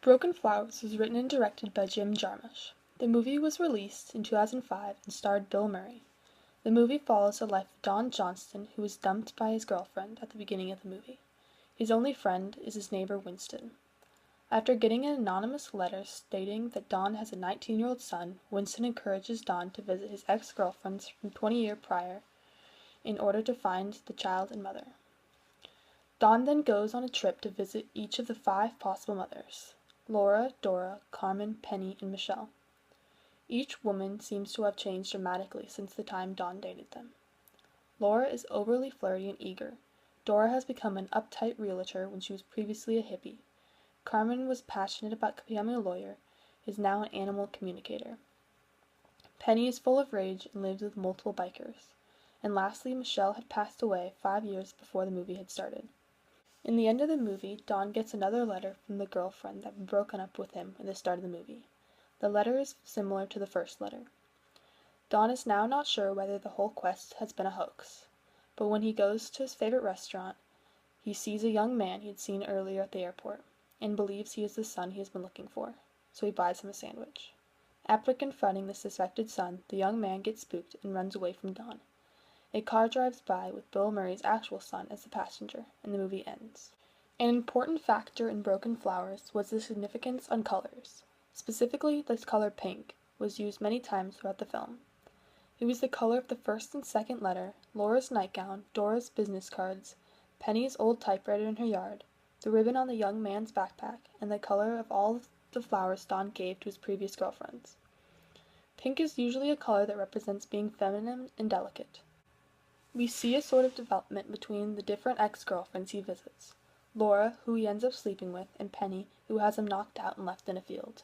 Broken Flowers was written and directed by Jim Jarmusch. The movie was released in 2005 and starred Bill Murray. The movie follows the life of Don Johnston, who is dumped by his girlfriend at the beginning of the movie. His only friend is his neighbor Winston. After getting an anonymous letter stating that Don has a 19-year-old son, Winston encourages Don to visit his ex-girlfriends from 20 years prior in order to find the child and mother. Don then goes on a trip to visit each of the 5 possible mothers: Laura, Dora, Carmen, Penny, and Michelle. Each woman seems to have changed dramatically since the time Don dated them. Laura is overly flirty and eager. Dora has become an uptight realtor when she was previously a hippie. Carmen was passionate about becoming a lawyer, is now an animal communicator. Penny is full of rage and lives with multiple bikers. And lastly, Michelle had passed away 5 years before the movie had started. In the end of the movie, Don gets another letter from the girlfriend that had broken up with him at the start of the movie. The letter is similar to the first letter. Don is now not sure whether the whole quest has been a hoax, but when he goes to his favorite restaurant, he sees a young man he had seen earlier at the airport, and believes he is the son he has been looking for, so he buys him a sandwich. After confronting the suspected son, the young man gets spooked and runs away from Don. A car drives by with Bill Murray's actual son as the passenger, and the movie ends. An important factor in Broken Flowers was the significance on colors. Specifically, the color pink was used many times throughout the film. It was the color of the first and second letter, Laura's nightgown, Dora's business cards, Penny's old typewriter in her yard, the ribbon on the young man's backpack, and the color of all the flowers Don gave to his previous girlfriends. Pink is usually a color that represents being feminine and delicate. We see a sort of development between the different ex-girlfriends he visits: Laura, who he ends up sleeping with, and Penny, who has him knocked out and left in a field.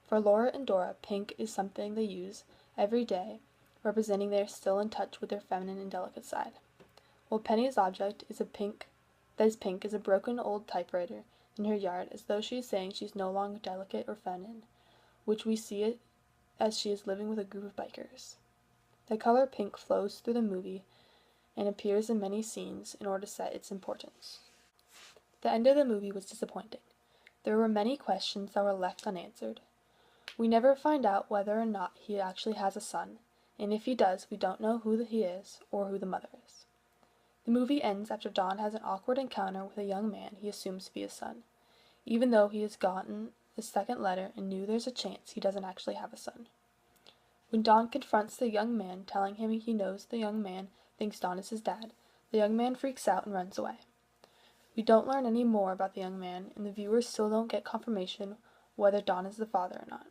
For Laura and Dora, pink is something they use every day, representing they are still in touch with their feminine and delicate side. While Penny's object is pink is a broken old typewriter in her yard, as though she is saying she is no longer delicate or feminine, which we see it as she is living with a group of bikers. The color pink flows through the movie and appears in many scenes in order to set its importance. The end of the movie was disappointing. There were many questions that were left unanswered. We never find out whether or not he actually has a son, and if he does, we don't know who he is or who the mother is. The movie ends after Don has an awkward encounter with a young man he assumes to be his son, even though he has gotten the second letter and knew there's a chance he doesn't actually have a son. When Don confronts the young man, telling him he knows the young man thinks Don is his dad, the young man freaks out and runs away. We don't learn any more about the young man, and the viewers still don't get confirmation whether Don is the father or not.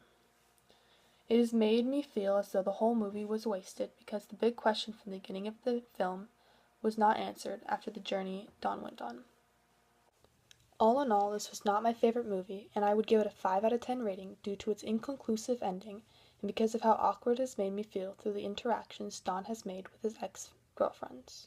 It has made me feel as though the whole movie was wasted because the big question from the beginning of the film was not answered after the journey Don went on. All in all, this was not my favorite movie, and I would give it a 5 out of 10 rating due to its inconclusive ending and because of how awkward it has made me feel through the interactions Don has made with his ex-girlfriends.